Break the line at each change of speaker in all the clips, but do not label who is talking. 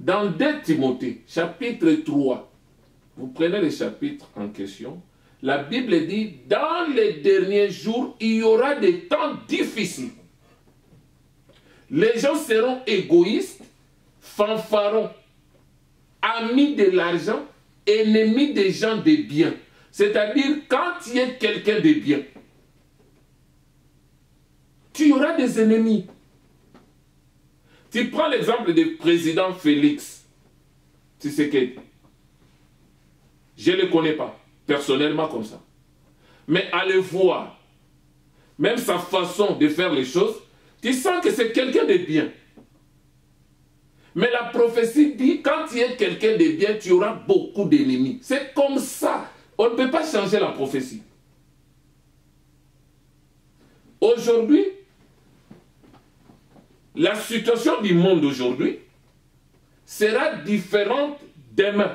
Dans 2 Timothée, chapitre 3, vous prenez le chapitre en question, la Bible dit, dans les derniers jours, il y aura des temps difficiles. Les gens seront égoïstes, fanfarons, amis de l'argent, ennemis des gens de bien. C'est-à-dire, quand tu es quelqu'un de bien, tu auras des ennemis. Tu prends l'exemple du président Félix Tshisekedi. Je ne le connais pas, personnellement comme ça. Mais à le voir, même sa façon de faire les choses, tu sens que c'est quelqu'un de bien. Mais la prophétie dit, quand tu es quelqu'un de bien, tu auras beaucoup d'ennemis. C'est comme ça. On ne peut pas changer la prophétie. Aujourd'hui, la situation du monde aujourd'hui sera différente demain.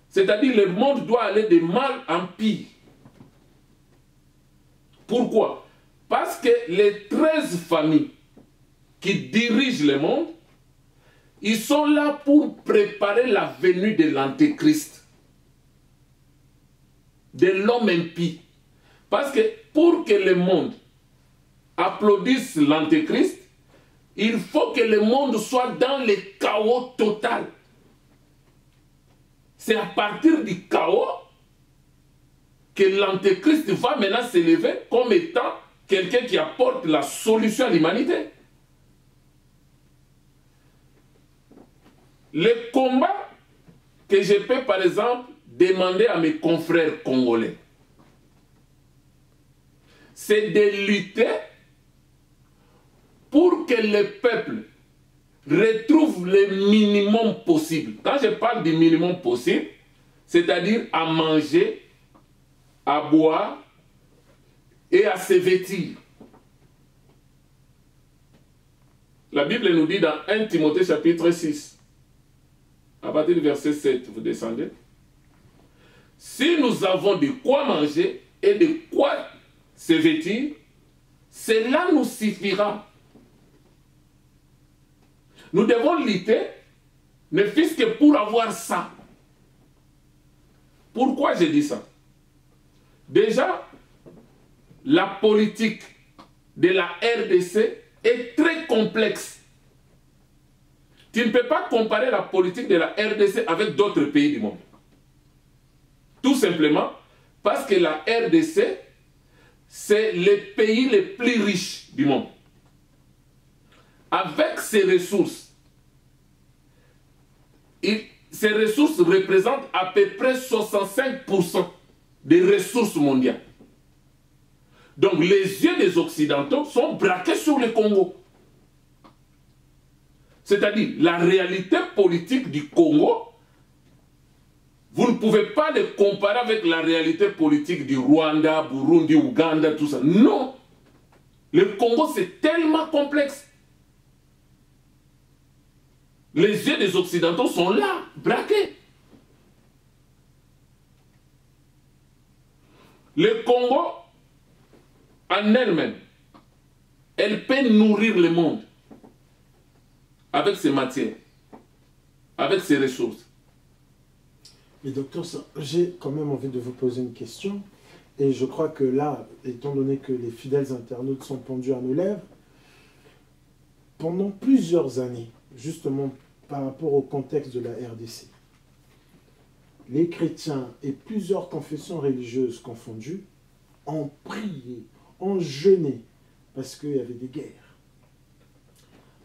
C'est-à-dire le monde doit aller de mal en pire. Pourquoi? Parce que les 13 familles qui dirigent le monde, ils sont là pour préparer la venue de l'Antéchrist, de l'homme impie. Parce que pour que le monde applaudisse l'Antéchrist, il faut que le monde soit dans le chaos total. C'est à partir du chaos que l'Antéchrist va maintenant s'élever comme étant quelqu'un qui apporte la solution à l'humanité. Le combat que je peux par exemple demander à mes confrères congolais, c'est de lutter pour que le peuple retrouve le minimum possible. Quand je parle du minimum possible, c'est-à-dire à manger, à boire et à se vêtir. La Bible nous dit dans 1 Timothée chapitre 6, à partir du verset 7, vous descendez. Si nous avons de quoi manger et de quoi se vêtir, cela nous suffira. Nous devons lutter, ne fût-ce que pour avoir ça. Pourquoi je dis ça? Déjà, la politique de la RDC est très complexe. Tu ne peux pas comparer la politique de la RDC avec d'autres pays du monde. Tout simplement parce que la RDC, c'est le pays le plus riche du monde. Avec ses ressources, ces ressources représentent à peu près 65% des ressources mondiales. Donc les yeux des Occidentaux sont braqués sur le Congo. C'est-à-dire la réalité politique du Congo, vous ne pouvez pas le comparer avec la réalité politique du Rwanda, Burundi, Ouganda, tout ça. Non. Le Congo, c'est tellement complexe. Les yeux des Occidentaux sont là, braqués. Le Congo, en elle-même, elle peut nourrir le monde avec ses matières, avec ses ressources.
Mais docteur, j'ai quand même envie de vous poser une question. Et je crois que là, étant donné que les fidèles internautes sont pendus à nos lèvres, pendant plusieurs années, justement par rapport au contexte de la RDC, les chrétiens et plusieurs confessions religieuses confondues ont prié, ont jeûné, parce qu'il y avait des guerres,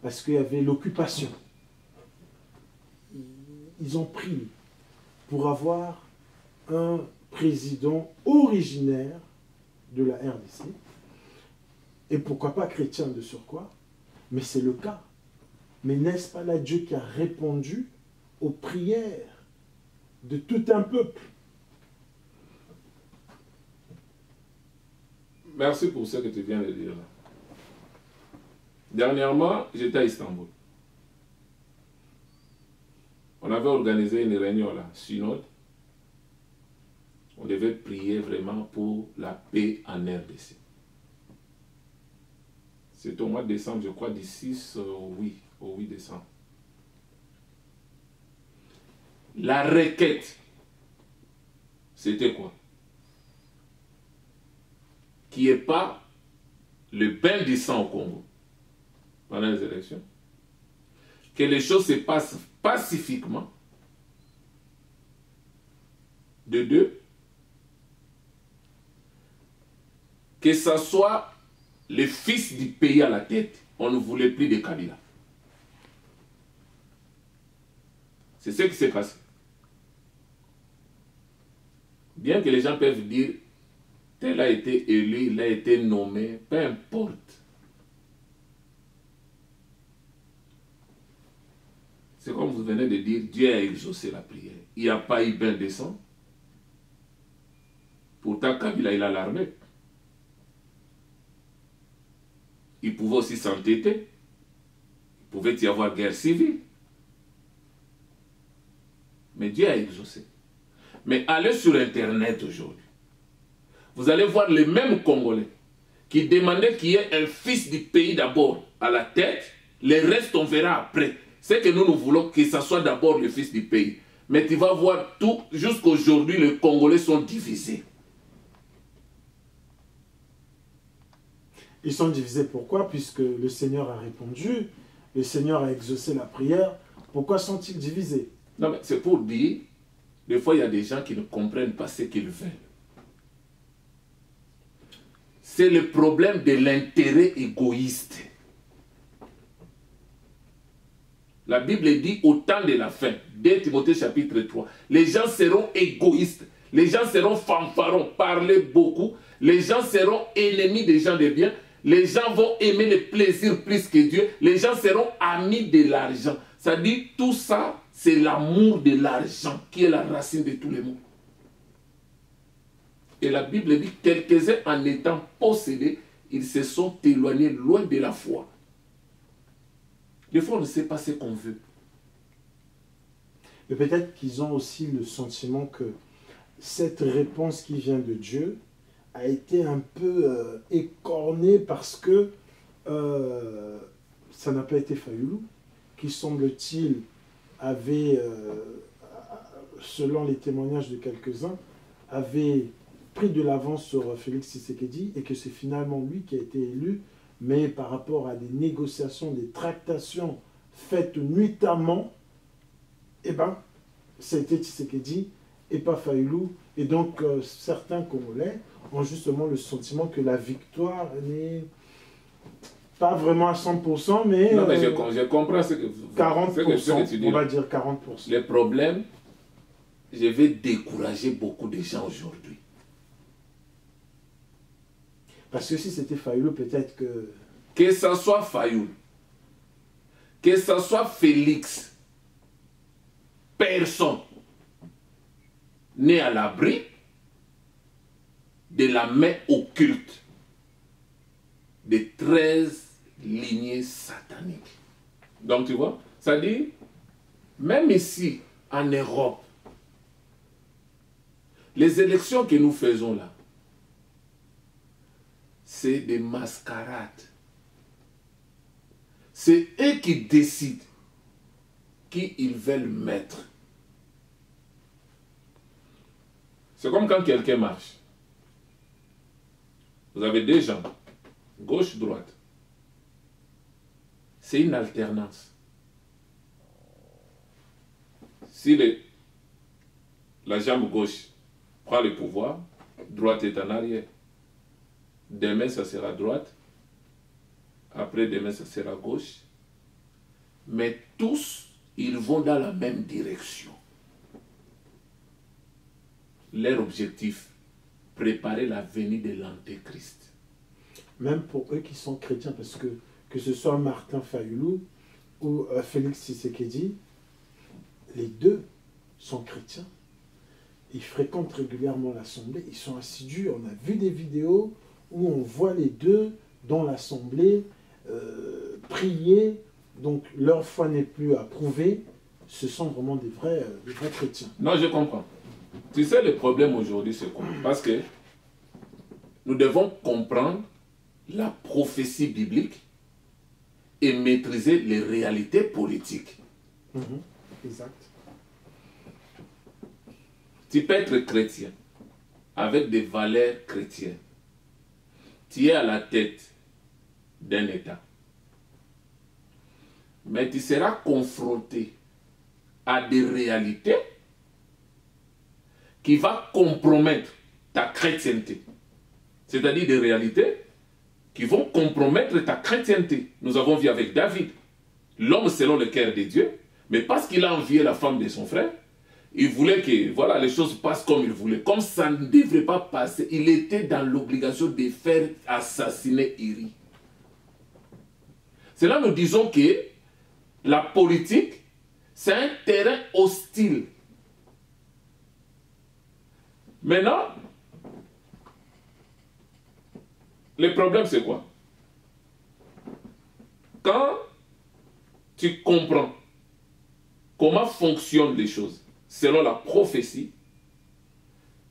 parce qu'il y avait l'occupation. Ils ont prié pour avoir un président originaire de la RDC, et pourquoi pas chrétien de surcroît, mais c'est le cas. Mais n'est-ce pas là Dieu qui a répondu aux prières de tout un peuple?
Merci pour ce que tu viens de dire là. Dernièrement, j'étais à Istanbul. On avait organisé une réunion là, synode. On devait prier vraiment pour la paix en RDC. C'était au mois de décembre, je crois, du 6 au 8 décembre. La requête, c'était quoi? Qu'il n'y ait pas le bain du sang au Congo pendant les élections. Que les choses se passent pacifiquement. De deux, que ce soit le fils du pays à la tête, on ne voulait plus de Kabila. C'est ce qui s'est passé. Bien que les gens peuvent dire, tel a été élu, il a été nommé, peu importe. C'est comme vous venez de dire, Dieu a exaucé la prière. Il n'y a pas eu bain de sang. Pourtant, Kabila, il a l'armée. Il pouvait aussi s'entêter. Il pouvait y avoir guerre civile. Mais Dieu a exaucé. Mais allez sur Internet aujourd'hui. Vous allez voir les mêmes Congolais qui demandaient qu'il y ait un fils du pays d'abord à la tête. Les restes, on verra après. C'est que nous voulons que ce soit d'abord le fils du pays. Mais tu vas voir tout, jusqu'aujourd'hui, les Congolais sont divisés.
Ils sont divisés pourquoi? Puisque le Seigneur a répondu, le Seigneur a exaucé la prière. Pourquoi sont-ils divisés?
Non, mais c'est pour dire, des fois, il y a des gens qui ne comprennent pas ce qu'ils veulent. C'est le problème de l'intérêt égoïste. La Bible dit au temps de la fin, 2 Timothée chapitre 3, les gens seront égoïstes, les gens seront fanfarons, parler beaucoup, les gens seront ennemis des gens de bien, les gens vont aimer le plaisir plus que Dieu, les gens seront amis de l'argent. Ça dit tout ça, c'est l'amour de l'argent qui est la racine de tous les maux. Et la Bible dit, quelques-uns en étant possédés, ils se sont éloignés loin de la foi. Des fois, on ne sait pas ce qu'on veut.
Mais peut-être qu'ils ont aussi le sentiment que cette réponse qui vient de Dieu a été un peu écornée parce que ça n'a pas été Fayoulou, qui semble-t-il avait, selon les témoignages de quelques-uns, avait pris de l'avance sur Félix Tshisekedi et que c'est finalement lui qui a été élu, mais par rapport à des négociations, des tractations faites nuitamment, eh ben, c'était Tshisekedi et pas Fayoulou. Et donc, certains Congolais ont justement le sentiment que la victoire n'est pas vraiment à 100%, mais...
Non, mais je comprends ce que vous
40%,
ce que tu dis.
on va dire 40%.
Le problème, je vais décourager beaucoup de gens aujourd'hui.
Parce que si c'était Fayoulou, peut-être que...
Que ce soit Fayoulou, que ce soit Félix, personne n'est à l'abri de la main occulte des 13 lignées sataniques. Donc tu vois, ça dit, même ici, en Europe, les élections que nous faisons là, c'est des mascarades. C'est eux qui décident qui ils veulent mettre. C'est comme quand quelqu'un marche. Vous avez deux jambes, gauche-droite. C'est une alternance. Si la jambe gauche prend le pouvoir, droite est en arrière. Demain, ça sera droite. Après, demain, ça sera gauche. Mais tous, ils vont dans la même direction. Leur objectif, préparer la venue de l'Antéchrist.
Même pour eux qui sont chrétiens, parce que ce soit Martin Fayoulou ou Félix Tshisekedi, les deux sont chrétiens. Ils fréquentent régulièrement l'Assemblée, ils sont assidus. On a vu des vidéos où on voit les deux dans l'Assemblée prier. Donc leur foi n'est plus à prouver. Ce sont vraiment des vrais chrétiens.
Non, je comprends. Tu sais, le problème aujourd'hui, c'est quoi? Parce que nous devons comprendre la prophétie biblique et maîtriser les réalités politiques.
Exact.
Tu peux être chrétien avec des valeurs chrétiennes. Tu es à la tête d'un État. Mais tu seras confronté à des réalités qui vont compromettre ta chrétienté. C'est-à-dire des réalités qui vont compromettre ta chrétienté. Nous avons vu avec David, l'homme selon le cœur de Dieu, mais parce qu'il a envié la femme de son frère, il voulait que voilà, les choses passent comme il voulait. Comme ça ne devrait pas passer, il était dans l'obligation de faire assassiner Uri. C'est là que nous disons que la politique, c'est un terrain hostile. Maintenant, le problème c'est quoi? Quand tu comprends comment fonctionnent les choses selon la prophétie,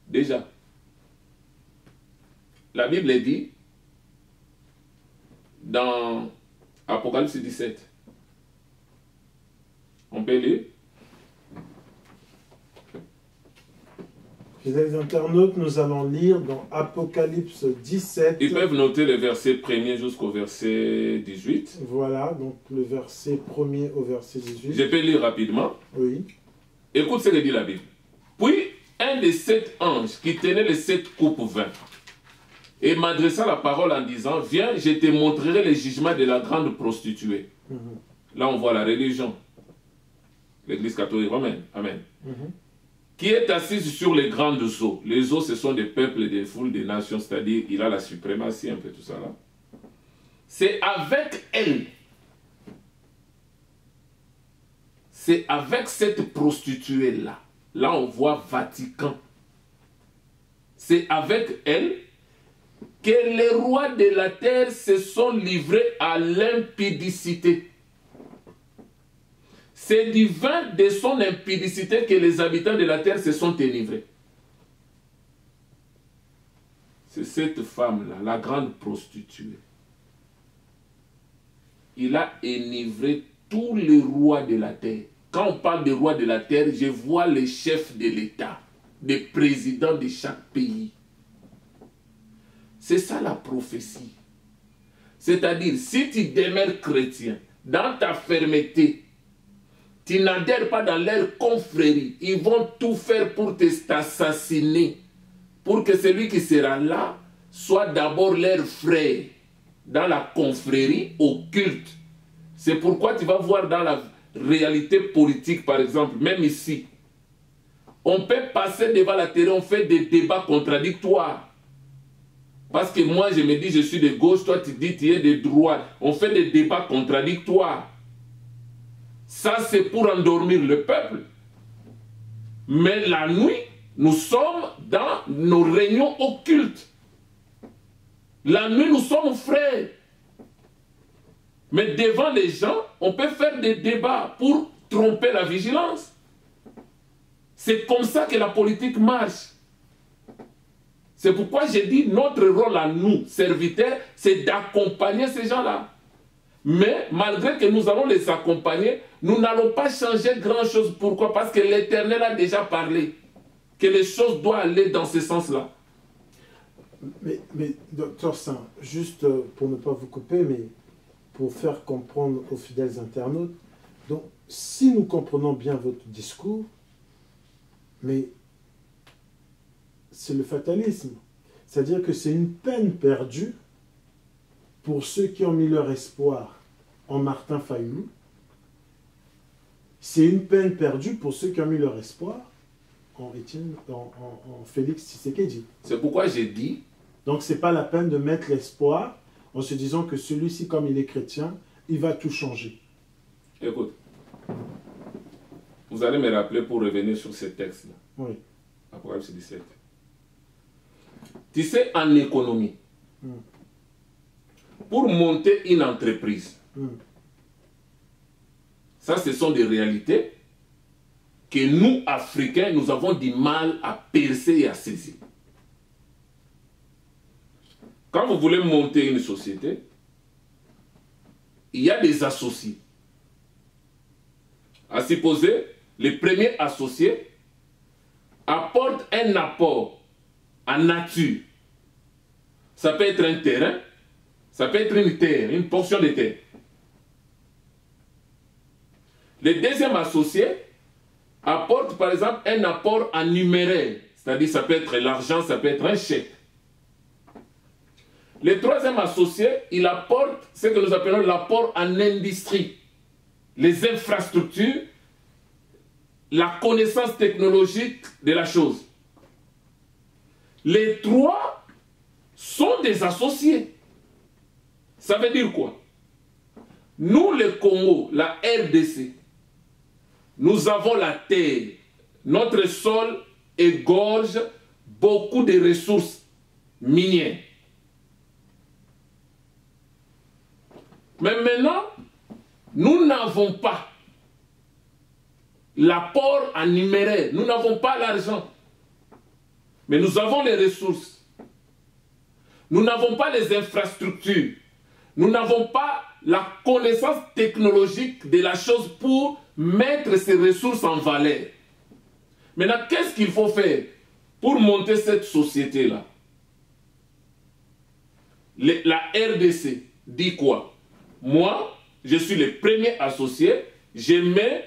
déjà, la Bible dit dans Apocalypse 17, on peut lire.
Fidèles internautes, nous allons lire dans Apocalypse 17.
Ils peuvent noter le verset 1er jusqu'au verset 18.
Voilà, donc le verset 1er au verset 18.
Je peux lire rapidement.
Oui.
Écoute ce que dit la Bible. Puis, un des 7 anges qui tenait les 7 coupes vint et m'adressa la parole en disant, viens, je te montrerai le jugement de la grande prostituée. Là, on voit la religion. L'Église catholique romaine. Amen. Qui est assise sur les grandes eaux. Les eaux, ce sont des peuples, des foules, des nations, c'est-à-dire, il a la suprématie, un peu tout ça là. C'est avec elle. C'est avec cette prostituée-là. Là, on voit Vatican. C'est avec elle que les rois de la terre se sont livrés à l'impudicité. C'est du vin de son impudicité que les habitants de la terre se sont enivrés. C'est cette femme-là, la grande prostituée. Il a enivré tous les rois de la terre. Quand on parle des rois de la terre, je vois les chefs de l'État, les présidents de chaque pays. C'est ça la prophétie. C'est-à-dire, si tu demeures chrétien, dans ta fermeté, tu n'adhères pas dans leur confrérie, ils vont tout faire pour t'assassiner, pour que celui qui sera là soit d'abord leur frère dans la confrérie occulte. C'est pourquoi tu vas voir dans la réalité politique, par exemple, même ici, on peut passer devant la télé, on fait des débats contradictoires. Parce que moi, je me dis, je suis de gauche, toi, tu dis, tu es de droite. On fait des débats contradictoires. Ça, c'est pour endormir le peuple. Mais la nuit, nous sommes dans nos réunions occultes. La nuit, nous sommes frères. Mais devant les gens, on peut faire des débats pour tromper la vigilance. C'est comme ça que la politique marche. C'est pourquoi j'ai dit, notre rôle à nous, serviteurs, c'est d'accompagner ces gens-là. Mais malgré que nous allons les accompagner, nous n'allons pas changer grand-chose. Pourquoi? Parce que l'Éternel a déjà parlé que les choses doivent aller dans ce sens-là.
Mais docteur Saint, juste pour ne pas vous couper, mais pour faire comprendre aux fidèles internautes, donc si nous comprenons bien votre discours, mais c'est le fatalisme. C'est-à-dire que c'est une peine perdue pour ceux qui ont mis leur espoir en Martin Fayulu. C'est une peine perdue pour ceux qui ont mis leur espoir en Félix Tshisekedi.
C'est pourquoi j'ai dit...
Donc ce n'est pas la peine de mettre l'espoir en se disant que celui-ci, comme il est chrétien, il va tout changer.
Écoute, vous allez me rappeler pour revenir sur ce texte-là.
Oui.
Apocalypse 17. Tu sais, en économie, pour monter une entreprise, ça, ce sont des réalités que nous, Africains, nous avons du mal à percer et à saisir. Quand vous voulez monter une société, il y a des associés. À supposer, les premiers associés, apporte un apport en nature, ça peut être un terrain, ça peut être une terre, une portion de terre. Le deuxième associé apporte par exemple un apport en numéraire, c'est-à-dire ça peut être l'argent, ça peut être un chèque. Le troisième associé, il apporte ce que nous appelons l'apport en industrie, les infrastructures, la connaissance technologique de la chose. Les trois sont des associés. Ça veut dire quoi? Nous, le Congo, la RDC, nous avons la terre. Notre sol égorge beaucoup de ressources minières. Mais maintenant, nous n'avons pas l'apport en numéraire. Nous n'avons pas l'argent. Mais nous avons les ressources. Nous n'avons pas les infrastructures. Nous n'avons pas la connaissance technologique de la chose pour mettre ces ressources en valeur. Maintenant, qu'est-ce qu'il faut faire pour monter cette société-là? La RDC dit quoi? Moi, je suis le premier associé, je mets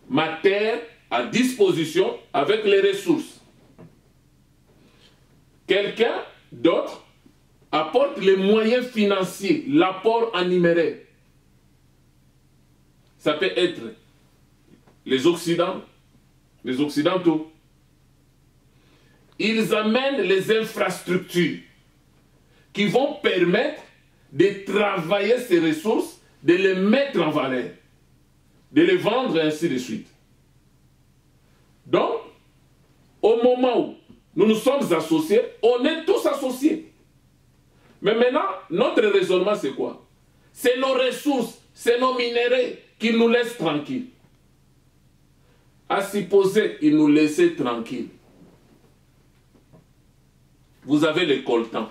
ma terre à disposition avec les ressources. Quelqu'un d'autre apporte les moyens financiers, l'apport en numéraire. Ça peut être les Occidentaux. Ils amènent les infrastructures qui vont permettre de travailler ces ressources, de les mettre en valeur, de les vendre et ainsi de suite. Donc, au moment où nous nous sommes associés, on est tous associés. Mais maintenant, notre raisonnement, c'est quoi? C'est nos ressources, c'est nos minéraux qui nous laissent tranquilles. À supposer qu'ils nous laissaient tranquilles. Vous avez les coltans.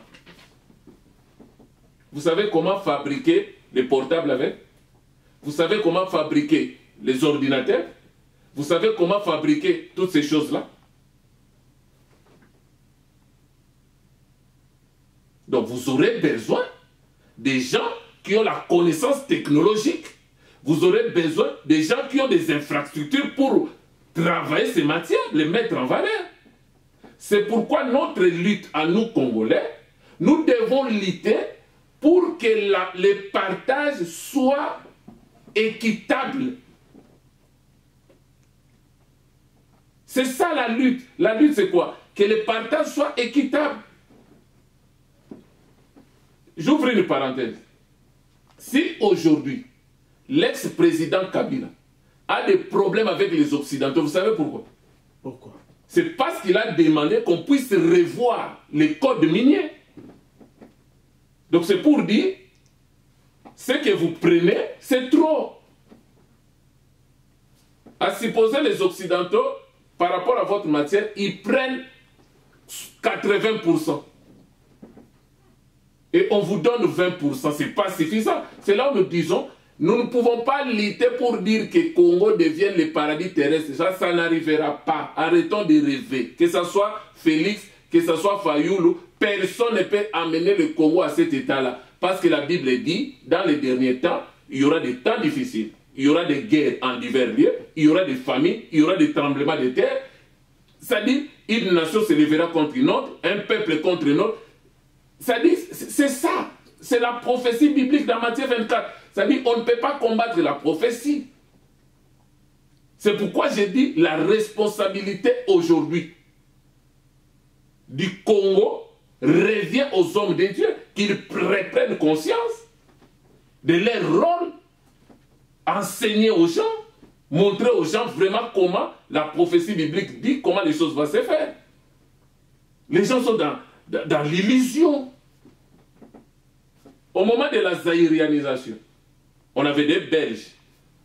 Vous savez comment fabriquer les portables avec? Vous savez comment fabriquer les ordinateurs? Vous savez comment fabriquer toutes ces choses-là? Donc vous aurez besoin des gens qui ont la connaissance technologique. Vous aurez besoin des gens qui ont des infrastructures pour travailler ces matières, les mettre en valeur. C'est pourquoi notre lutte à nous Congolais, nous devons lutter pour que les partages soient équitables. C'est ça la lutte. La lutte, c'est quoi? Que les partages soient équitables. J'ouvre une parenthèse. Si aujourd'hui, l'ex-président Kabila a des problèmes avec les Occidentaux, vous savez pourquoi?
Pourquoi?
C'est parce qu'il a demandé qu'on puisse revoir les codes miniers. Donc c'est pour dire, ce que vous prenez, c'est trop. À supposer les Occidentaux, par rapport à votre matière, ils prennent 80%. Et on vous donne 20%, ce n'est pas suffisant. C'est là où nous disons, nous ne pouvons pas lutter pour dire que Congo devienne le paradis terrestre. Ça n'arrivera pas. Arrêtons de rêver. Que ce soit Félix, que ce soit Fayoulou, personne ne peut amener le Congo à cet état-là. Parce que la Bible dit, dans les derniers temps, il y aura des temps difficiles. Il y aura des guerres en divers lieux, il y aura des famines, il y aura des tremblements de terre. C'est-à-dire, une nation se lèvera contre une autre, un peuple contre une autre. C'est-à-dire, c'est ça. C'est la prophétie biblique dans Matthieu 24. C'est-à-dire, on ne peut pas combattre la prophétie. C'est pourquoi j'ai dit la responsabilité aujourd'hui du Congo revient aux hommes de Dieu, qu'ils reprennent conscience de leur rôle, enseigner aux gens, montrer aux gens vraiment comment la prophétie biblique dit, comment les choses vont se faire. Les gens sont dans l'illusion. Au moment de la zaïrianisation, on avait des Belges.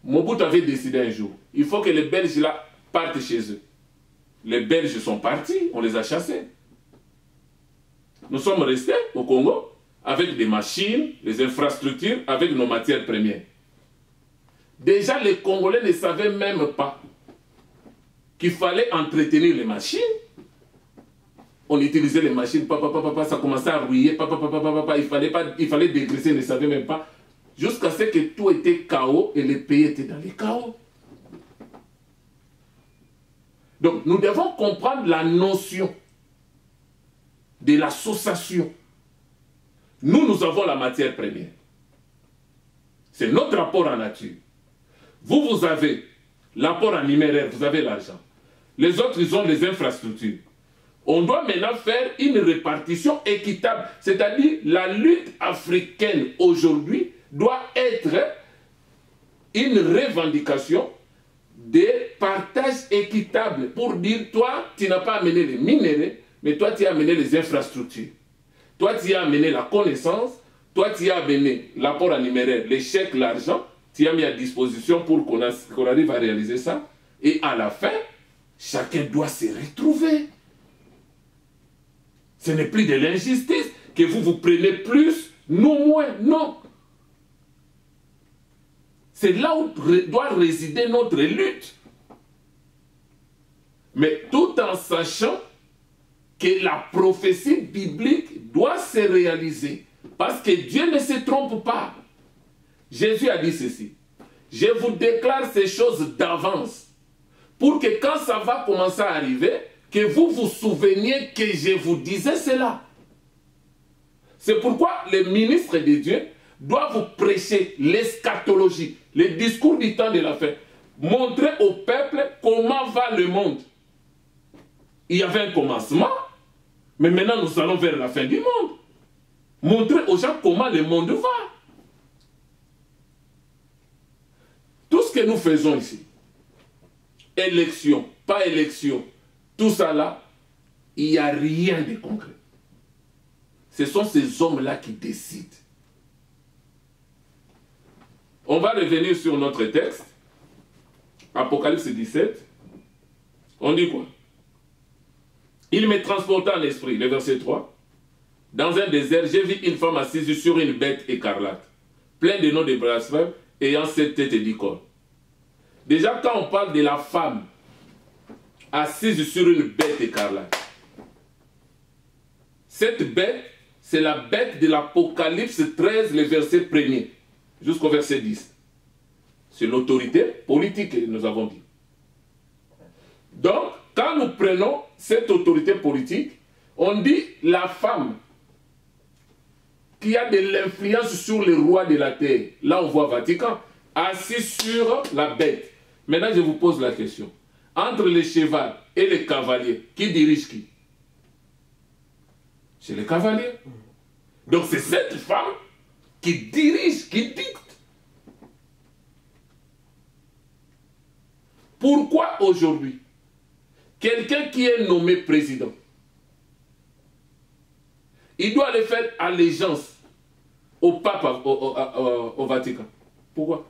Mobutu avait décidé un jour, il faut que les Belges là partent chez eux. Les Belges sont partis, on les a chassés. Nous sommes restés au Congo avec des machines, des infrastructures, avec nos matières premières. Déjà, les Congolais ne savaient même pas qu'il fallait entretenir les machines, On utilisait les machines, ça commençait à rouiller, il fallait dégraisser, ils ne savaient même pas. Jusqu'à ce que tout était chaos et les pays étaient dans les chaos. Donc, nous devons comprendre la notion de l'association. Nous avons la matière première. C'est notre rapport en nature. Vous avez l'apport en numéraire, vous avez l'argent. Les autres, ils ont les infrastructures. On doit maintenant faire une répartition équitable. C'est-à-dire, la lutte africaine aujourd'hui doit être une revendication des partages équitables pour dire, toi, tu n'as pas amené les minéraux, mais toi, tu as amené les infrastructures. Toi, tu as amené la connaissance, toi, tu as amené l'apport en numéraire, les chèques, l'argent, tu as mis à disposition pour qu'on arrive à réaliser ça. Et à la fin, chacun doit se retrouver. Ce n'est plus de l'injustice que vous prenez plus, nous moins, non. C'est là où doit résider notre lutte. Mais tout en sachant que la prophétie biblique doit se réaliser. Parce que Dieu ne se trompe pas. Jésus a dit ceci. Je vous déclare ces choses d'avance. Pour que quand ça va commencer à arriver, que vous vous souveniez que je vous disais cela. C'est pourquoi les ministres de Dieu doivent vous prêcher l'eschatologie, les discours du temps de la fin. Montrer au peuple comment va le monde. Il y avait un commencement, mais maintenant nous allons vers la fin du monde. Montrer aux gens comment le monde va. Tout ce que nous faisons ici, élection, pas élection, tout ça là, il n'y a rien de concret. Ce sont ces hommes-là qui décident. On va revenir sur notre texte. Apocalypse 17. On dit quoi? Il me transporta en esprit, le verset 3. Dans un désert, j'ai vu une femme assise sur une bête écarlate, pleine de noms de blasphème, ayant 7 têtes et 10 cornes. Déjà, quand on parle de la femme assise sur une bête écarlate, cette bête, c'est la bête de l'Apocalypse 13, le verset 1er, jusqu'au verset 10. C'est l'autorité politique que nous avons dit. Donc, quand nous prenons cette autorité politique, on dit la femme qui a de l'influence sur les rois de la terre. Là, on voit Vatican, assis sur la bête. Maintenant, je vous pose la question. Entre les chevals et les cavaliers, qui dirige qui? C'est les cavaliers. Donc, c'est cette femme qui dirige, qui dicte. Pourquoi aujourd'hui, quelqu'un qui est nommé président, il doit aller faire allégeance au pape, au Vatican? Pourquoi?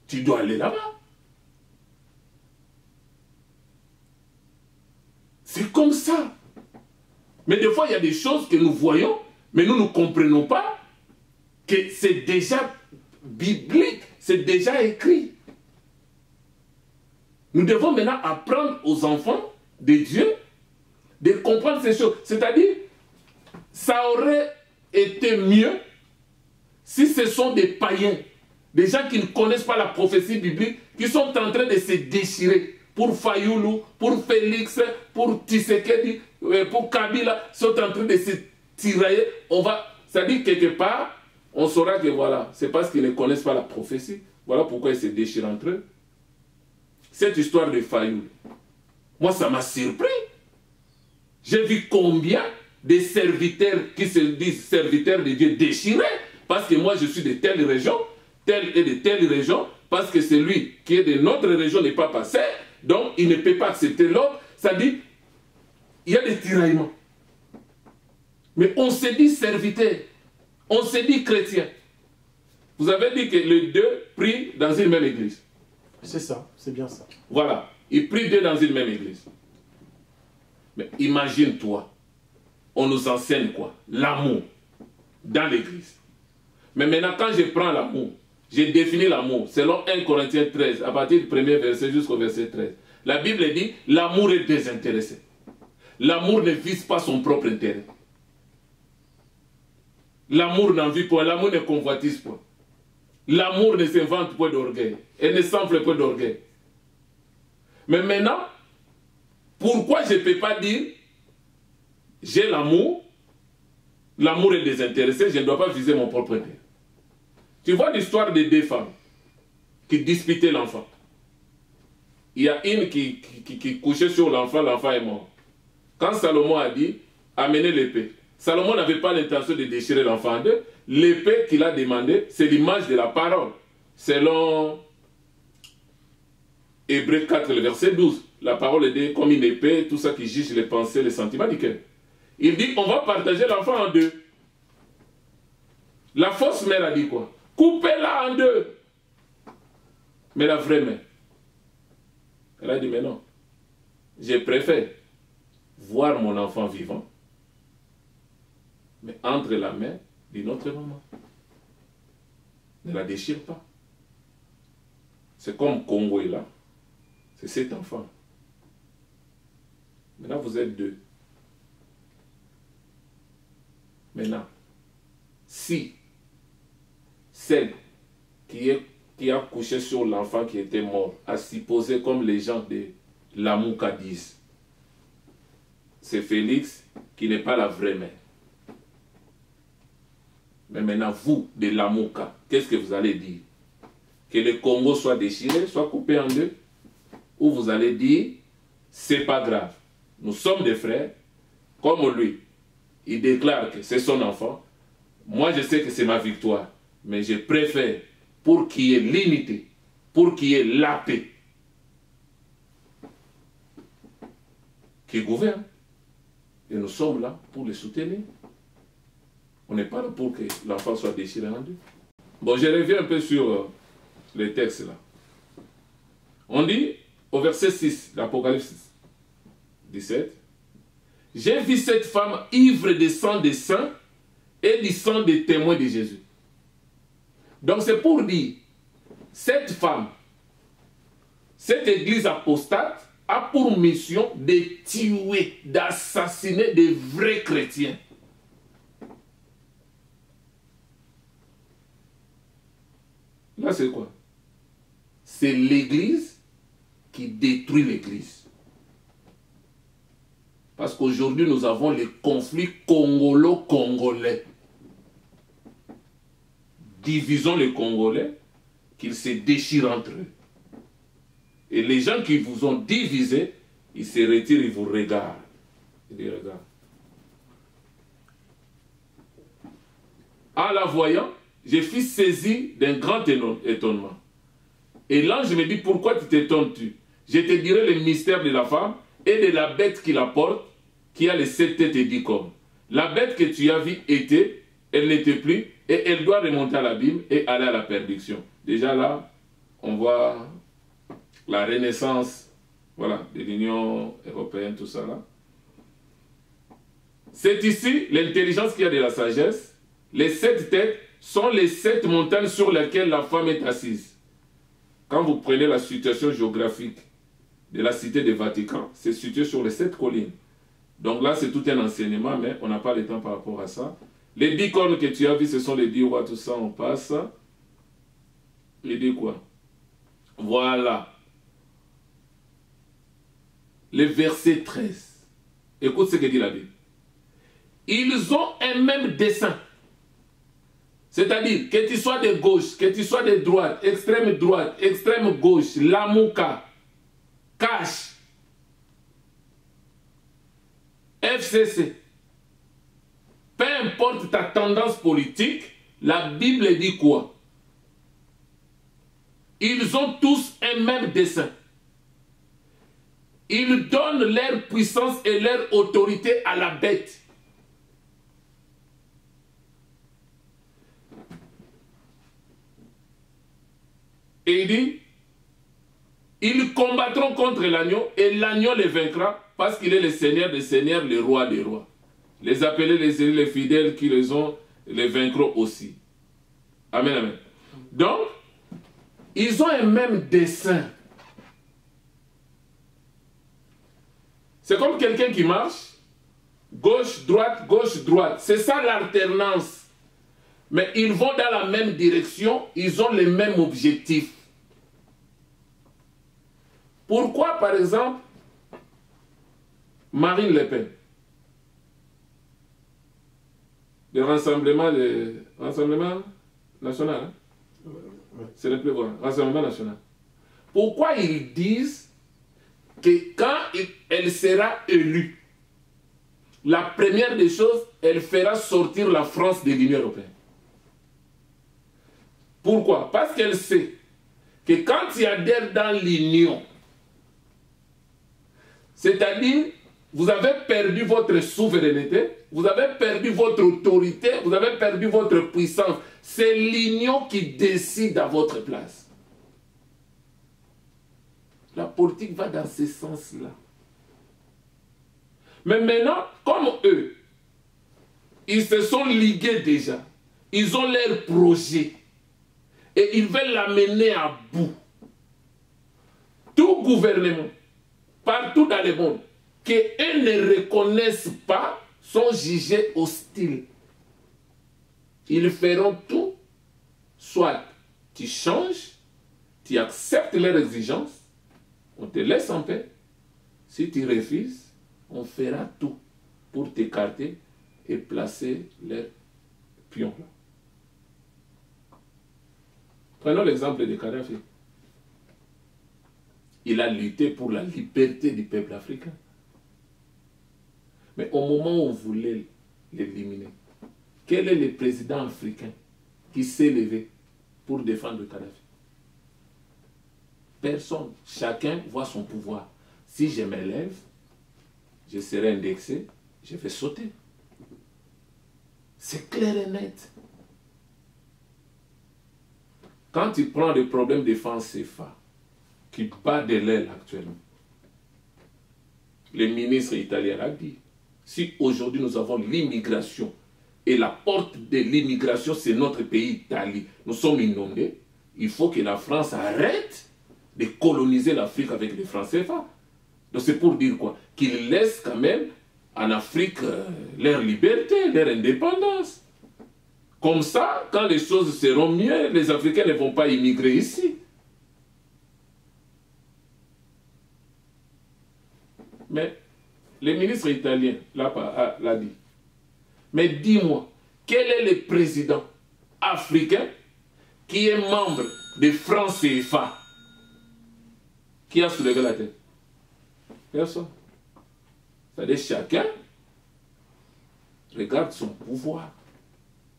Tu dois aller là-bas. C'est comme ça. Mais des fois, il y a des choses que nous voyons, mais nous ne comprenons pas que c'est déjà biblique, c'est déjà écrit. Nous devons maintenant apprendre aux enfants de Dieu de comprendre ces choses. C'est-à-dire, ça aurait été mieux si ce sont des païens, des gens qui ne connaissent pas la prophétie biblique, qui sont en train de se déchirer pour Fayoulou, pour Félix, pour Tshisekedi, pour Kabila, sont en train de se tirailler. Ça dit quelque part, on saura que voilà, c'est parce qu'ils ne connaissent pas la prophétie. Voilà pourquoi ils se déchirent entre eux. Cette histoire de Fayoulou, moi ça m'a surpris. J'ai vu combien de serviteurs qui se disent serviteurs de Dieu déchirés, parce que moi je suis de telle région, telle et de telle région, parce que celui qui est de notre région n'est pas passé, donc il ne peut pas accepter l'autre. Ça dit, il y a des tiraillements. Mais on se dit serviteur, on se dit chrétien. Vous avez dit que les deux prient dans une même église.
C'est ça, c'est bien ça.
Voilà, ils prient deux dans une même église. Mais imagine-toi, on nous enseigne quoi? L'amour dans l'église. Mais maintenant, quand je prends l'amour, j'ai défini l'amour selon 1 Corinthiens 13, à partir du premier verset jusqu'au verset 13. La Bible dit, l'amour est désintéressé. L'amour ne vise pas son propre intérêt. L'amour n'en vit point, l'amour ne convoitise point. L'amour ne s'invente point d'orgueil et ne s'enfle point d'orgueil. Mais maintenant, pourquoi je ne peux pas dire j'ai l'amour, l'amour est désintéressé, je ne dois pas viser mon propre intérêt. Tu vois l'histoire des deux femmes qui disputaient l'enfant. Il y a une qui couchait sur l'enfant, l'enfant est mort. Quand Salomon a dit, amenez l'épée. Salomon n'avait pas l'intention de déchirer l'enfant en deux. L'épée qu'il a demandé, c'est l'image de la parole. Selon Hébreux 4, le verset 12. La parole est comme une épée, tout ça qui juge les pensées, les sentiments du cœur. Il dit, on va partager l'enfant en deux. La fausse mère a dit quoi? Coupez-la en deux. Mais la vraie mère, elle a dit, mais non. Je préfère voir mon enfant vivant, mais entre la main d'une autre maman. Ne la déchire pas. C'est comme Congo est là. C'est cet enfant. Maintenant, vous êtes deux. Maintenant, si celle qui a couché sur l'enfant qui était mort a supposé comme les gens de l'Amouka disent, c'est Félix qui n'est pas la vraie mère. Mais maintenant, vous, de l'Amouka, qu'est-ce que vous allez dire? Que le Congo soit déchiré, soit coupé en deux? Ou vous allez dire, c'est pas grave. Nous sommes des frères, comme lui. Il déclare que c'est son enfant. Moi, je sais que c'est ma victoire. Mais je préfère, pour qu'il y ait l'unité, pour qu'il y ait la paix, qui gouverne. Et nous sommes là pour les soutenir. On n'est pas là pour que l'enfant soit déchiré en deux. Bon, je reviens un peu sur les textes là. On dit, au verset 6, l'Apocalypse 17, « J'ai vu cette femme ivre de sang des saints et du sang des témoins de Jésus. » Donc c'est pour dire, cette femme, cette église apostate a pour mission de tuer, d'assassiner des vrais chrétiens. Là c'est quoi? C'est l'église qui détruit l'église. Parce qu'aujourd'hui nous avons les conflits congolo-congolais. Divisons les Congolais, qu'ils se déchirent entre eux. Et les gens qui vous ont divisé, ils se retirent, ils vous regardent. Ils regardent. En la voyant, je fus saisi d'un grand étonnement. Et l'ange me dit, pourquoi tu t'étonnes-tu? Je te dirai le mystère de la femme et de la bête qui la porte, qui a les 7 têtes et 10 cornes. La bête que tu as vue était, elle n'était plus, et elle doit remonter à l'abîme et aller à la perdition. Déjà là, on voit la renaissance, voilà, de l'Union européenne, tout ça là. C'est ici l'intelligence qui a de la sagesse. Les 7 têtes sont les 7 montagnes sur lesquelles la femme est assise. Quand vous prenez la situation géographique de la cité du Vatican, c'est situé sur les 7 collines. Donc là, c'est tout un enseignement, mais on n'a pas le temps par rapport à ça. Les 10 cornes que tu as vues, ce sont les 10 rois, tout ça, on passe. Les 10 quoi? Voilà. Le verset 13. Écoute ce que dit la Bible. Ils ont un même dessein. C'est-à-dire, que tu sois de gauche, que tu sois de droite, extrême gauche, Lamouka, Cash, FCC. Peu importe ta tendance politique, la Bible dit quoi? Ils ont tous un même dessein. Ils donnent leur puissance et leur autorité à la bête. Et il dit, ils combattront contre l'agneau et l'agneau les vaincra parce qu'il est le Seigneur des seigneurs, le roi des rois. Les appelés, les élus, les fidèles qui les ont, les vaincront aussi. Amen, amen. Donc, ils ont un même dessein. C'est comme quelqu'un qui marche Gauche, droite. C'est ça l'alternance. Mais ils vont dans la même direction, ils ont les mêmes objectifs. Pourquoi, par exemple, Marine Le Pen, le Rassemblement national, hein? C'est le plus grand, Rassemblement national. Pourquoi ils disent que quand elle sera élue, la première des choses, elle fera sortir la France de l'Union européenne? Pourquoi? Parce qu'elle sait que quand il adhère dans l'Union, c'est-à-dire, vous avez perdu votre souveraineté, vous avez perdu votre autorité, vous avez perdu votre puissance. C'est l'Union qui décide à votre place. La politique va dans ce sens-là. Mais maintenant, comme eux, ils se sont ligués déjà, ils ont leur projet, et ils veulent l'amener à bout. Tout gouvernement, partout dans le monde, qu'eux ne reconnaissent pas, sont jugés hostiles. Ils feront tout, soit tu changes, tu acceptes leurs exigences, on te laisse en paix. Si tu refuses, on fera tout pour t'écarter et placer les pions là. Prenons l'exemple de Kadhafi. Il a lutté pour la liberté du peuple africain. Mais au moment où on voulait l'éliminer, quel est le président africain qui s'est levé pour défendre Kadhafi? Personne. Chacun voit son pouvoir. Si je me lève, je serai indexé, je vais sauter. C'est clair et net. Quand tu prends le problème de France CFA, qui bat de l'aile actuellement, le ministre italien a dit, si aujourd'hui nous avons l'immigration, et la porte de l'immigration, c'est notre pays, Italie, nous sommes inondés, il faut que la France arrête de coloniser l'Afrique avec les francs CFA. Donc c'est pour dire quoi? Qu'ils laissent quand même en Afrique leur liberté, leur indépendance. Comme ça, quand les choses seront mieux, les Africains ne vont pas immigrer ici. Mais le ministre italien l'a dit. Mais dis-moi, quel est le président africain qui est membre de France CFA qui a soulevé la tête? Personne. C'est-à-dire chacun regarde son pouvoir.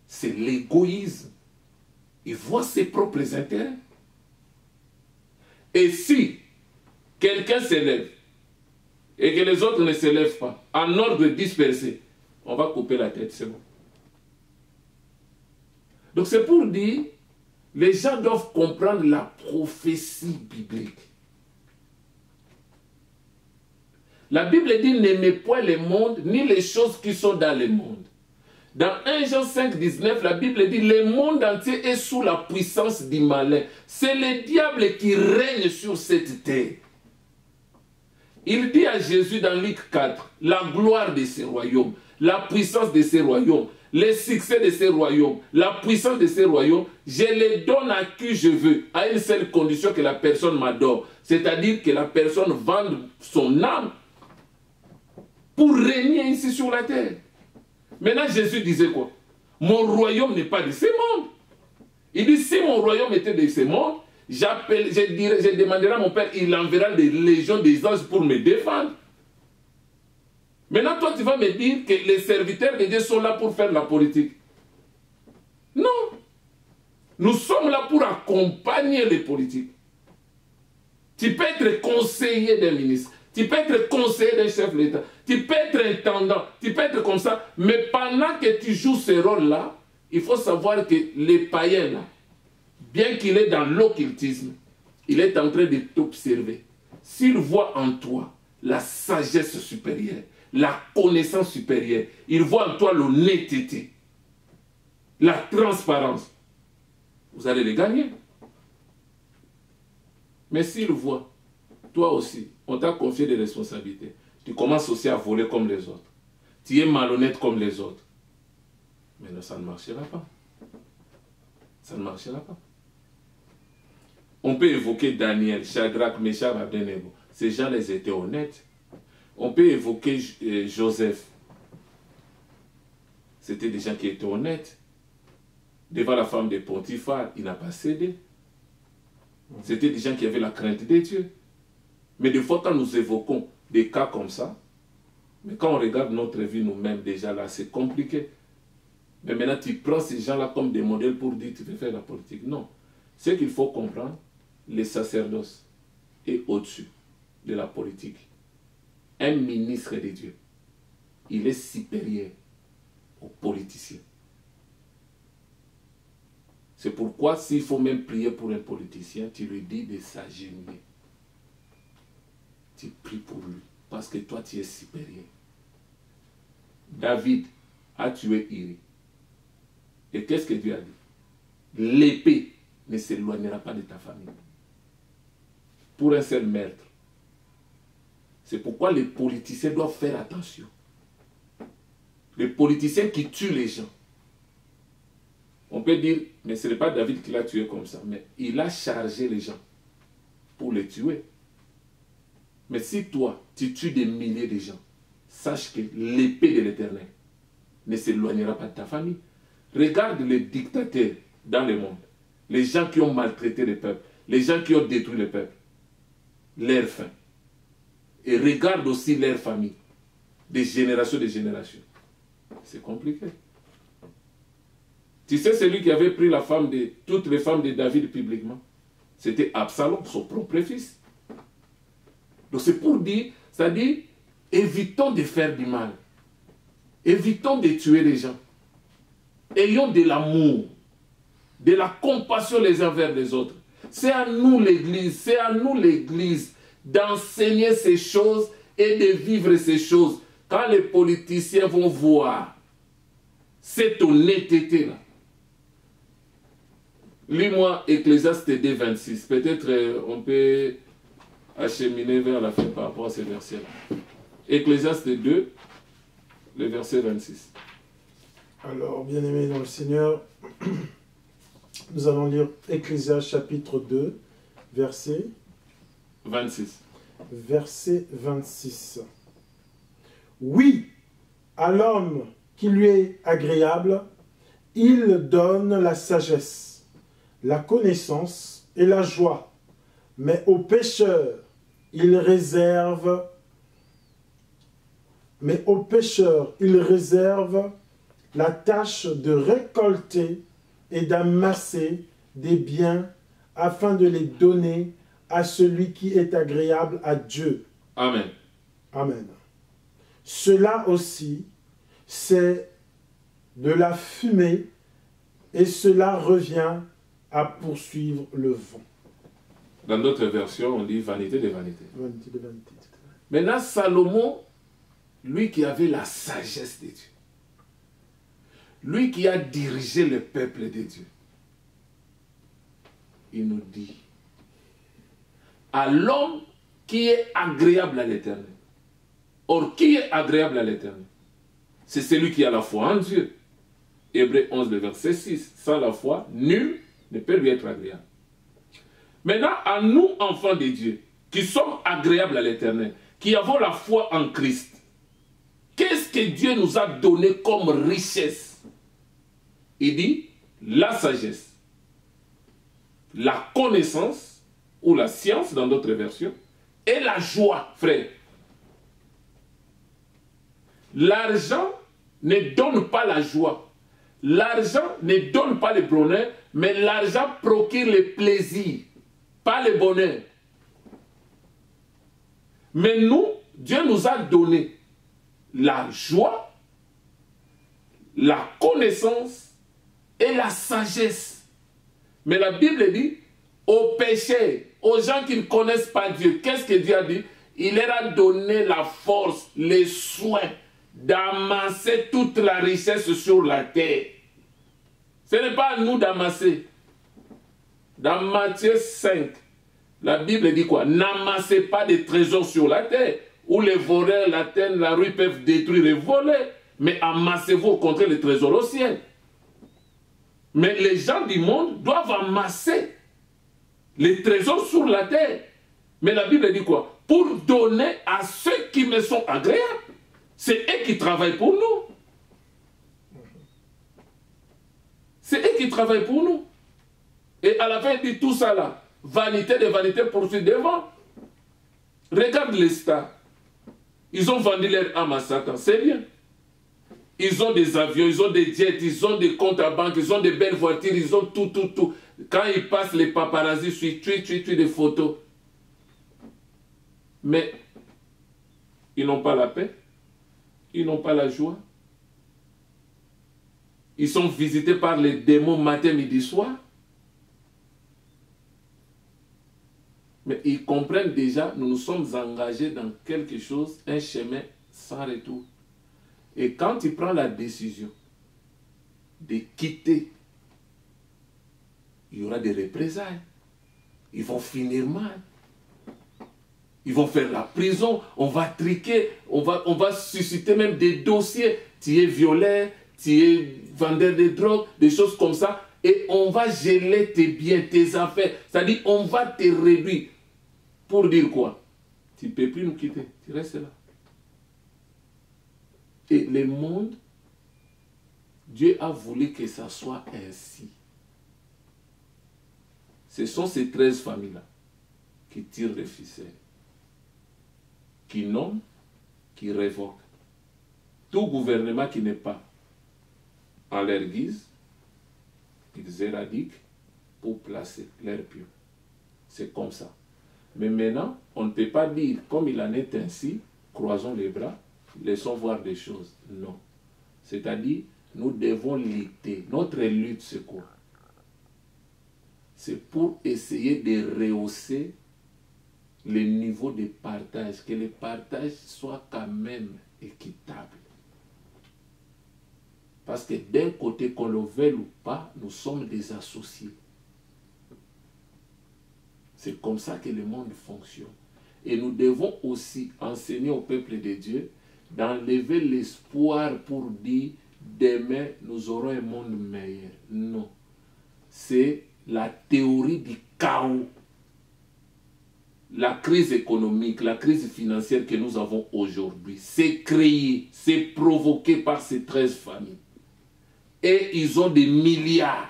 C'est l'égoïsme. Il voit ses propres intérêts. Et si quelqu'un s'élève et que les autres ne s'élèvent pas, en ordre dispersé, on va couper la tête, c'est bon. Donc c'est pour dire, les gens doivent comprendre la prophétie biblique. La Bible dit, n'aimez point le monde, ni les choses qui sont dans le monde. Dans 1 Jean 5, 19, la Bible dit, le monde entier est sous la puissance du malin. C'est le diable qui règne sur cette terre. Il dit à Jésus dans Luc 4, la gloire de ces royaumes, la puissance de ces royaumes, les succès de ces royaumes, la puissance de ces royaumes, je les donne à qui je veux, à une seule condition, que la personne m'adore. C'est-à-dire que la personne vende son âme pour régner ici sur la terre. Maintenant, Jésus disait quoi? Mon royaume n'est pas de ce monde. Il dit, si mon royaume était de ce monde, je demanderai à mon Père, il enverra des légions des anges pour me défendre. Maintenant, toi, tu vas me dire que les serviteurs de Dieu sont là pour faire la politique. Non. Nous sommes là pour accompagner les politiques. Tu peux être conseiller d'un ministre. Tu peux être conseiller d'un chef de l'État. Tu peux être intendant. Tu peux être comme ça. Mais pendant que tu joues ce rôle-là, il faut savoir que les païens, là, bien qu'il est dans l'occultisme, il est en train de t'observer. S'il voit en toi la sagesse supérieure, la connaissance supérieure, il voit en toi l'honnêteté, la transparence, vous allez les gagner. Mais s'il voit, toi aussi, on t'a confié des responsabilités, tu commences aussi à voler comme les autres. tu es malhonnête comme les autres. Mais non, ça ne marchera pas. Ça ne marchera pas. On peut évoquer Daniel, Shadrach, Meshach, Abednego. Ces gens, ils étaient honnêtes. On peut évoquer Joseph. C'était des gens qui étaient honnêtes. Devant la femme de Potiphar, il n'a pas cédé. C'était des gens qui avaient la crainte de Dieu. Mais des fois, quand nous évoquons des cas comme ça, mais quand on regarde notre vie nous-mêmes, déjà là, c'est compliqué. Mais maintenant, tu prends ces gens-là comme des modèles pour dire tu veux faire la politique. Non. Ce qu'il faut comprendre, le sacerdoce est au-dessus de la politique. Un ministre de Dieu, il est supérieur aux politiciens. C'est pourquoi s'il faut même prier pour un politicien, tu lui dis de s'agenouiller. Tu pries pour lui, parce que toi tu es supérieur. David a tué Uri. Et qu'est-ce que Dieu a dit? L'épée ne s'éloignera pas de ta famille. Pour un seul meurtre. C'est pourquoi les politiciens doivent faire attention. Les politiciens qui tuent les gens. On peut dire, mais ce n'est pas David qui l'a tué comme ça, mais il a chargé les gens pour les tuer. Mais si toi, tu tues des milliers de gens, sache que l'épée de l'Éternel ne s'éloignera pas de ta famille. Regarde les dictateurs dans le monde, les gens qui ont maltraité le peuple, les gens qui ont détruit le peuple, leur fin. Et regarde aussi leur famille, des générations. C'est compliqué. Tu sais, celui qui avait pris la femme de toutes les femmes de David publiquement, c'était Absalom, son propre fils. Donc c'est pour dire, c'est-à-dire, évitons de faire du mal. Évitons de tuer les gens. Ayons de l'amour, de la compassion les uns vers les autres. C'est à nous l'Église, d'enseigner ces choses et de vivre ces choses. Quand les politiciens vont voir cette honnêteté-là, lis-moi Ecclésiaste 2, 26. Peut-être on peut acheminer vers la fin par rapport à ces versets-là. Ecclésiaste 2, le verset 26.
Alors, bien-aimés dans le Seigneur, nous allons lire Ecclésiaste chapitre 2, verset
26.
Verset 26. Oui, à l'homme qui lui est agréable, il donne la sagesse, la connaissance et la joie. Mais aux pécheurs, il réserve la tâche de récolter et d'amasser des biens afin de les donner à celui qui est agréable à Dieu.
Amen.
Amen. Cela aussi, c'est de la fumée et cela revient à poursuivre le vent.
Dans d'autres versions, on dit vanité de vanité.
Vanité de vanité.
Maintenant, Salomon, lui qui avait la sagesse de Dieu, lui qui a dirigé le peuple de Dieu, il nous dit, à l'homme qui est agréable à l'Éternel. Or, qui est agréable à l'Éternel? C'est celui qui a la foi en Dieu. Hébreux 11, le verset 6. Sans la foi, nul ne peut lui être agréable. Maintenant, à nous, enfants de Dieu, qui sommes agréables à l'Éternel, qui avons la foi en Christ, qu'est-ce que Dieu nous a donné comme richesse? Il dit, la sagesse, la connaissance, ou la science dans d'autres versions, et la joie, frère. L'argent ne donne pas la joie. L'argent ne donne pas le bonheur, mais l'argent procure le plaisir, pas le bonheur. Mais nous, Dieu nous a donné la joie, la connaissance et la sagesse. Mais la Bible dit, aux pécheurs, aux gens qui ne connaissent pas Dieu, qu'est-ce que Dieu a dit? Il leur a donné la force, les soins d'amasser toute la richesse sur la terre. Ce n'est pas à nous d'amasser. Dans Matthieu 5, la Bible dit quoi? N'amassez pas des trésors sur la terre, où les voleurs, l'atteignent, la rue peuvent détruire et voler. Mais amassez-vous au contraire les trésors au ciel. Mais les gens du monde doivent amasser les trésors sur la terre. Mais la Bible dit quoi? Pour donner à ceux qui me sont agréables. C'est eux qui travaillent pour nous. C'est eux qui travaillent pour nous. Et à la fin, il dit tout ça là. Vanité de vanité poursuit devant. Regarde les stars. Ils ont vendu leur âme à Satan. C'est bien. Ils ont des avions, ils ont des jets, ils ont des comptes à banque, ils ont des belles voitures, ils ont tout, tout, tout. Quand ils passent, les paparazzis suivent, tuent des photos. Mais ils n'ont pas la paix. Ils n'ont pas la joie. Ils sont visités par les démons matin, midi, soir. Mais ils comprennent déjà, nous nous sommes engagés dans quelque chose, un chemin sans retour. Et quand tu prends la décision de quitter, il y aura des représailles. Ils vont finir mal. Ils vont faire la prison, on va triquer, on va susciter même des dossiers. Tu es violeur, tu es vendeur de drogue, des choses comme ça. Et on va geler tes biens, tes affaires. C'est-à-dire, on va te réduire. Pour dire quoi? Tu ne peux plus nous quitter, tu restes là. Et le monde, Dieu a voulu que ça soit ainsi. Ce sont ces 13 familles-là qui tirent les ficelles, qui nomment, qui révoquent. Tout gouvernement qui n'est pas en leur guise, ils éradiquent pour placer leur pion. C'est comme ça. Mais maintenant, on ne peut pas dire, comme il en est ainsi, croisons les bras, laissons voir des choses. Non. C'est-à-dire, nous devons lutter. Notre lutte, c'est quoi? C'est pour essayer de rehausser le niveau de partage, que le partage soit quand même équitable. Parce que d'un côté, qu'on le veuille ou pas, nous sommes des associés. C'est comme ça que le monde fonctionne. Et nous devons aussi enseigner au peuple de Dieu d'enlever l'espoir pour dire demain nous aurons un monde meilleur. Non. C'est la théorie du chaos. La crise économique, la crise financière que nous avons aujourd'hui, c'est créé, c'est provoqué par ces 13 familles. Et ils ont des milliards.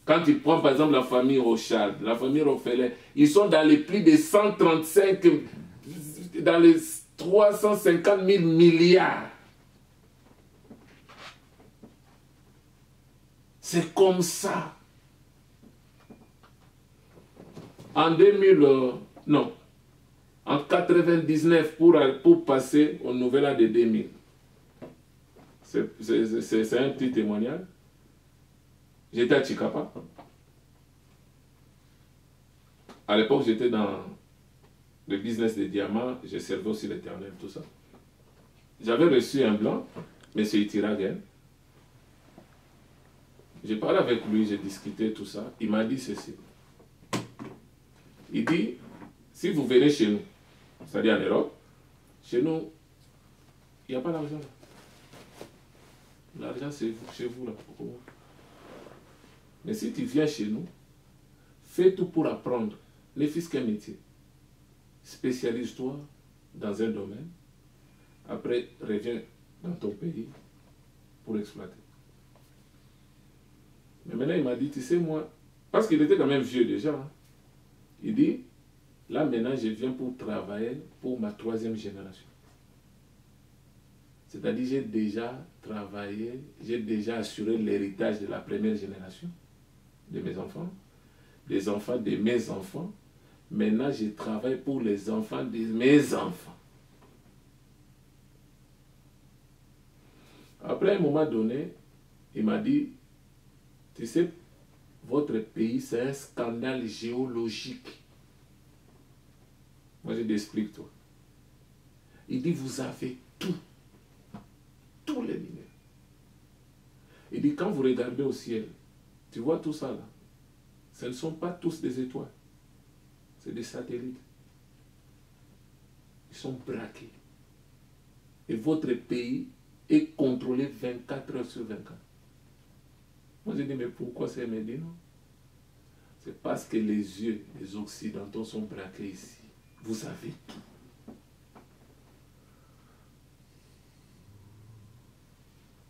Quand tu prends par exemple la famille Rochard, la famille Rockefeller, ils sont dans les plus de 135, dans les 350 000 milliards. C'est comme ça. En 99 pour passer au nouvel an de 2000. C'est un petit témoignage. J'étais à Chikapa. À l'époque, j'étais dans le business des diamants. J'ai servi aussi l'Éternel, tout ça. J'avais reçu un blanc, M. Itiragen. J'ai parlé avec lui, j'ai discuté, tout ça. Il m'a dit ceci. Il dit, si vous venez chez nous, c'est-à-dire en Europe, chez nous, il n'y a pas d'argent. L'argent, c'est chez vous, là. Mais si tu viens chez nous, fais tout pour apprendre. Ne fût-ce qu'un métier. Spécialise-toi dans un domaine. Après, reviens dans ton pays pour exploiter. Mais maintenant, il m'a dit, tu sais, moi, parce qu'il était quand même vieux déjà, hein, il dit, là maintenant, je viens pour travailler pour ma 3e génération. C'est-à-dire, j'ai déjà travaillé, j'ai déjà assuré l'héritage de la 1re génération de mes enfants, des enfants de mes enfants. Maintenant, je travaille pour les enfants de mes enfants. Après, à un moment donné, il m'a dit, tu sais, votre pays, c'est un scandale géologique. Moi, je t'explique, toi. Il dit, vous avez tout. Tous les minéraux. Il dit, quand vous regardez au ciel, tu vois tout ça là, ce ne sont pas tous des étoiles. C'est des satellites. Ils sont braqués. Et votre pays est contrôlé 24 heures sur 24. Moi, j'ai dit, mais pourquoi c'est Médine? C'est parce que les yeux des Occidentaux sont braqués ici. Vous savez tout.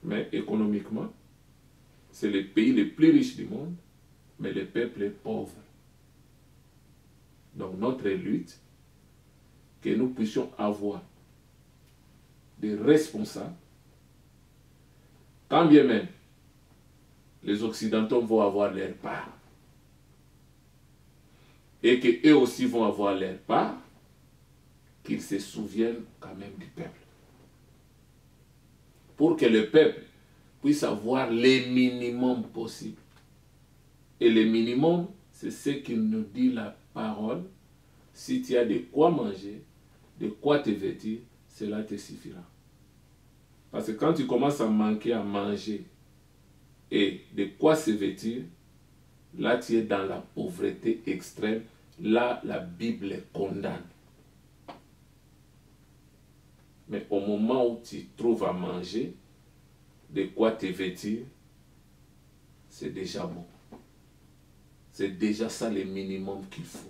Mais économiquement, c'est le pays le plus riche du monde, mais le peuple est pauvre. Donc notre lutte, que nous puissions avoir des responsables, quand bien même les Occidentaux vont avoir leur part, et qu'eux aussi vont avoir leur part, qu'ils se souviennent quand même du peuple. Pour que le peuple puisse avoir les minimums possibles. Et le minimum, c'est ce qu'il nous dit la parole. Si tu as de quoi manger, de quoi te vêtir, cela te suffira. Parce que quand tu commences à manquer à manger et de quoi se vêtir, là tu es dans la pauvreté extrême. Là, la Bible condamne. Mais au moment où tu trouves à manger, de quoi te vêtir, c'est déjà bon. C'est déjà ça le minimum qu'il faut.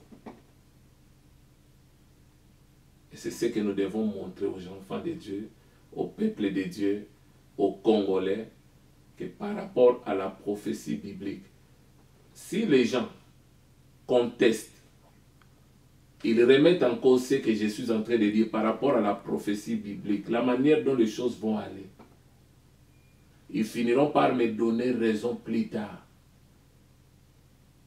Et c'est ce que nous devons montrer aux enfants de Dieu, au peuple de Dieu, aux Congolais, que par rapport à la prophétie biblique, si les gens contestent, ils remettent en cause ce que je suis en train de dire par rapport à la prophétie biblique, la manière dont les choses vont aller. Ils finiront par me donner raison plus tard.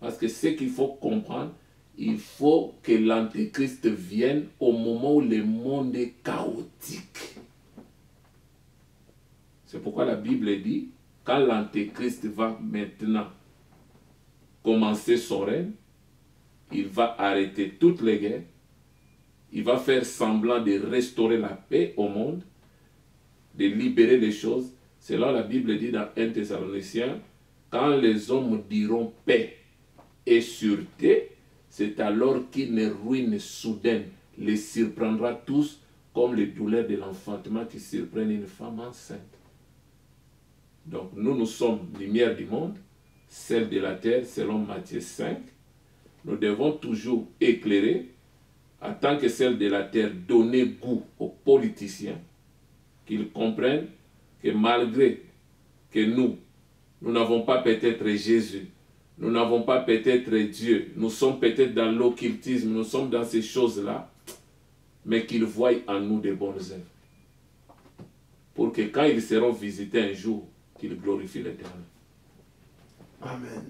Parce que ce qu'il faut comprendre, il faut que l'Antéchrist vienne au moment où le monde est chaotique. C'est pourquoi la Bible dit, quand l'Antéchrist va maintenant commencer son règne, il va arrêter toutes les guerres, il va faire semblant de restaurer la paix au monde, de libérer les choses. C'est là la Bible dit dans 1 Thessaloniciens, quand les hommes diront paix et sûreté, c'est alors qu'une ruine soudaine les surprendra tous, comme les douleurs de l'enfantement qui surprennent une femme enceinte. Donc nous sommes lumière du monde, celle de la terre, selon Matthieu 5. Nous devons toujours éclairer, en tant que celle de la terre, donner goût aux politiciens, qu'ils comprennent que malgré que nous n'avons pas peut-être Jésus, nous n'avons pas peut-être Dieu, nous sommes peut-être dans l'occultisme, nous sommes dans ces choses-là, mais qu'ils voient en nous de bonnes œuvres. Pour que quand ils seront visités un jour, qu'ils glorifient l'Éternel.
Amen.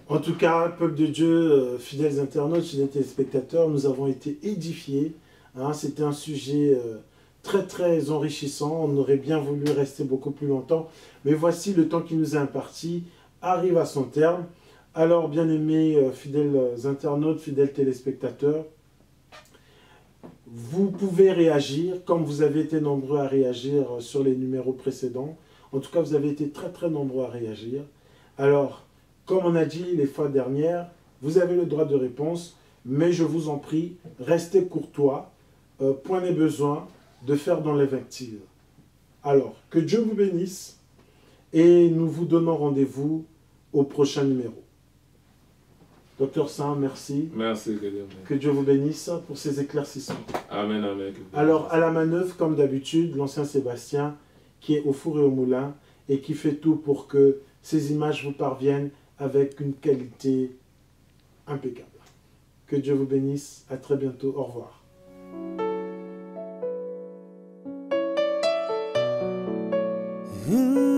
En tout cas, peuple de Dieu, fidèles internautes, fidèles téléspectateurs, nous avons été édifiés. Hein, c'était un sujet très très enrichissant. On aurait bien voulu rester beaucoup plus longtemps. Mais voici, le temps qui nous est imparti arrive à son terme. Alors, bien-aimés fidèles internautes, fidèles téléspectateurs, vous pouvez réagir, comme vous avez été nombreux à réagir sur les numéros précédents. En tout cas, vous avez été très très nombreux à réagir. Alors, comme on a dit les fois dernières, vous avez le droit de réponse, mais je vous en prie, restez courtois, point n'est besoin de faire dans l'invective. Alors, que Dieu vous bénisse, et nous vous donnons rendez-vous au prochain numéro. Docteur Saint, merci.
Merci,
que Dieu vous bénisse pour ces éclaircissements.
Amen, amen.
Alors, à la manœuvre, comme d'habitude, l'ancien Sébastien, qui est au four et au moulin, et qui fait tout pour que ces images vous parviennent avec une qualité impeccable. Que Dieu vous bénisse. À très bientôt. Au revoir.
Mmh.